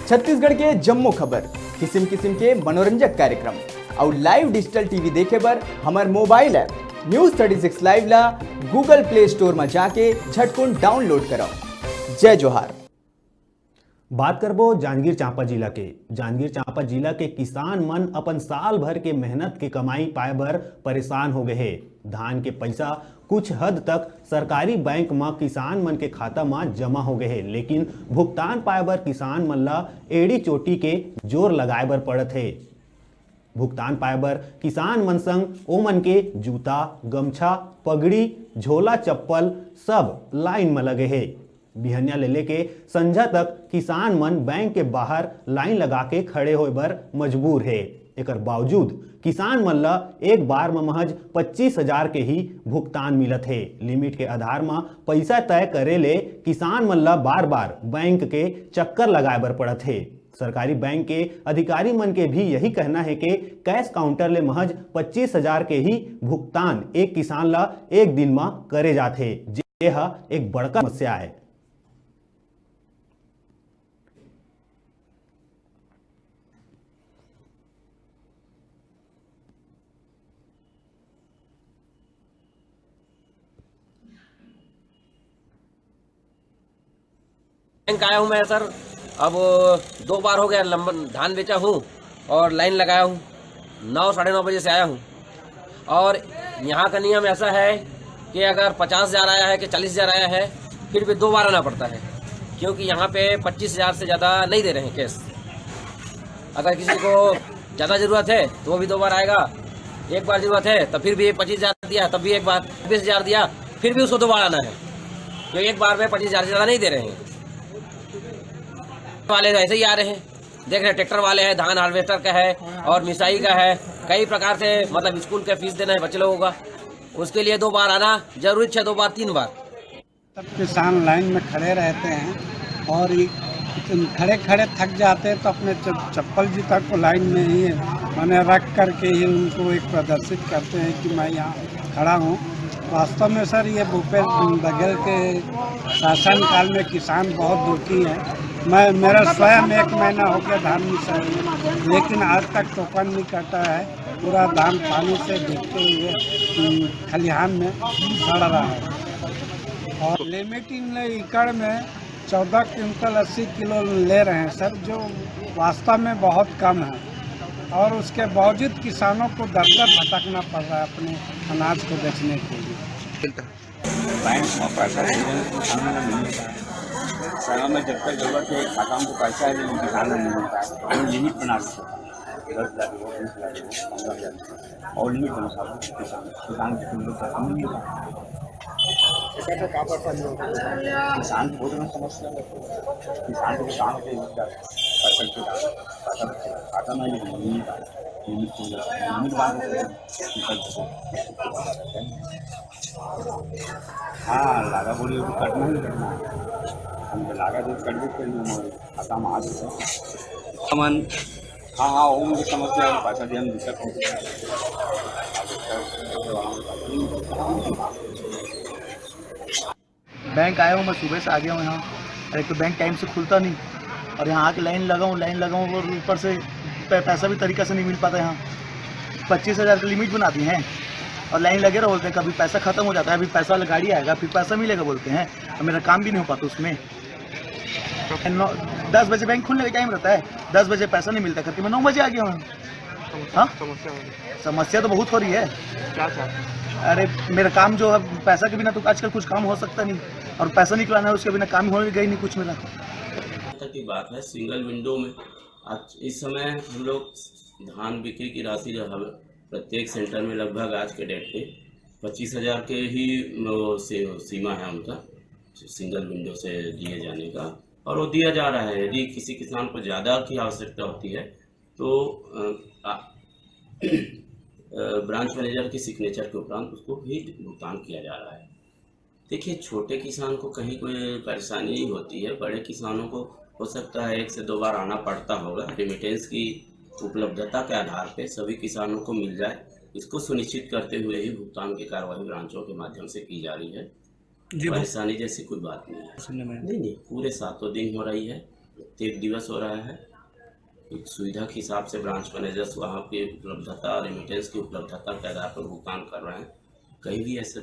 छत्तीसगढ़ के जम्मू खबर, किस्म किस्म के मनोरंजक कार्यक्रम और लाइव डिजिटल टीवी देखे बर हमार मोबाइल ऐप News36 लाइव ला गूगल प्ले स्टोर में जाके झटकुन डाउनलोड करो। जय जोहार। बात करबो जांजगीर चांपा जिला के। जांजगीर चांपा जिला के किसान मन अपन साल भर के मेहनत के कमाई पाए बर परेशान हो गए हे। धान के पैसा कुछ हद तक सरकारी बैंक में किसान मन के खाता में जमा हो गए हे, लेकिन भुगतान पाए बर किसान मन ला एड़ी चोटी के जोर लगाए बर पड़त हे। भुगतान पाए बर किसान मन संग ओमन के जूता, गमछा, पगड़ी, झोला, चप्पल सब लाइन में लगे हे। बिहनिया ले लेके संझा तक किसान मन बैंक के बाहर लाइन लगा के खड़े होए बर मजबूर है। एकर बावजूद किसान मन ला एक बार में महज 25,000 के ही भुगतान मिलत है। लिमिट के आधार में पैसा तय करे ले किसान मन ला बार बार बैंक के चक्कर लगाए बर पड़त है। सरकारी बैंक के अधिकारी मन के भी यही कहना है कि कैश काउंटर ले महज 25,000 के ही भुगतान एक किसान ला एक दिन में करे जाथे। यह एक बड़का समस्या है। बैंक आया हूँ मैं सर, अब 2 बार हो गया धान बेचा हूँ और लाइन लगाया हूँ। 9 साढ़े 9 बजे से आया हूँ और यहाँ का नियम ऐसा है कि अगर 50,000 आया है कि 40,000 आया है फिर भी 2 बार आना पड़ता है, क्योंकि यहाँ पे 25,000 से ज़्यादा नहीं दे रहे हैं कैश। अगर किसी को ज़्यादा ज़रूरत है तो वो भी 2 बार आएगा। एक बार ज़रूरत है तो फिर भी 25,000 दिया, तब भी एक बार 20,000 दिया, फिर भी उसको 2 बार आना है, क्योंकि एक बार में 25,000 से ज़्यादा नहीं दे रहे हैं। वाले ऐसे ही आ रहे हैं, देख रहे ट्रैक्टर वाले हैं, धान हार्वेस्टर का है और मिसाई का है, कई प्रकार से मतलब स्कूल का फीस देना है बच्चे लोगों का, उसके लिए 2 बार आना जरूरी है, 2 बार 3 बार। तब किसान लाइन में खड़े रहते हैं और खड़े खड़े थक जाते हैं तो अपने चप्पल जूता को लाइन में ही मैंने रख करके ही उनको एक प्रदर्शित करते हैं कि मैं यहाँ खड़ा हूँ। वास्तव में सर ये भूपेश बघेल के शासनकाल में किसान बहुत दुखी हैं। मेरा स्वयं 1 महीना हो गया धान मिसाई, लेकिन आज तक टोकन नहीं कटा है। पूरा धान पानी से भीगते हुए खलिहान में सड़ रहा है और लिमिट इन एकड़ में 14 क्विंटल 80 किलो ले रहे हैं सर, जो वास्तव में बहुत कम है और उसके बावजूद किसानों को दर दर भटकना पड़ रहा है अपने अनाज को बेचने के लिए। बैंक में पैसा समय में जब तक जरूरत है खाता में तो पैसा है, लेकिन किसान नहीं मिलता है। हम लिमिट बना सकते हैं 10,000, 20,000, 15,000 और लिमिट बना सकते हैं। किसान नहीं मिलता, किसान बहुत बड़ी समस्या है। किसान को काम के खाता में लिमिट हाँ लागा बोली तो कटना ही करना है। हम लागा तो कट भी करेंगे खाता में आ जाए मन। हाँ वो मुझे समस्या है, पैसा दिया दिक्कत होती है। बैंक आया हूँ मैं, सुबह से आ गया हूँ यहाँ। एक तो बैंक टाइम से खुलता नहीं और यहाँ आके लाइन लगाऊँ और ऊपर से पैसा भी तरीक़ा से नहीं मिल पाता। यहाँ 25,000 का लिमिट बना दी हैं और लाइन लगे रहो, बोलते हैं कभी पैसा ख़त्म हो जाता है, अभी पैसा वाला गाड़ी आएगा फिर पैसा मिलेगा बोलते हैं, और मेरा काम भी नहीं हो पाता उसमें। 10 बजे बैंक खुलने का टाइम रहता है, 10 बजे पैसा नहीं मिलता करके मैं 9 बजे आ गया हूँ। हाँ समस्या तो बहुत हो रही है। क्या अरे मेरा काम जो है पैसा के बिना तो आजकल कुछ काम हो सकता नहीं, और पैसा निकलाना है उसके बिना काम होने गई नहीं कुछ मेरा। की बात है सिंगल विंडो में आज इस समय हम लोग धान बिक्री की राशि जो है प्रत्येक सेंटर में लगभग आज के डेट पे 25,000 के ही सीमा है उनका सिंगल विंडो से दिए जाने का, और वो दिया जा रहा है। यदि किसी किसान को ज़्यादा की आवश्यकता होती है तो ब्रांच मैनेजर की सिग्नेचर के उपरांत उसको भी भुगतान किया जा रहा है। देखिए छोटे किसान को कहीं कोई परेशानी नहीं होती है, बड़े किसानों को हो सकता है 1 से 2 बार आना पड़ता होगा। रेमिटेंस की उपलब्धता के आधार पर सभी किसानों को मिल जाए, इसको सुनिश्चित करते हुए ही भुगतान की कार्रवाई ब्रांचों के माध्यम से की जा रही है। परेशानी जैसी कोई बात नहीं है। नहीं पूरे 7 दिन हो रही है। प्रत्येक दिवस हो रहा है। एक सुविधा के हिसाब से ब्रांच मैनेजर्स वहाँ की उपलब्धता, रेमिटेंस की उपलब्धता के आधार पर भुगतान कर रहे हैं। कहीं भी ऐसे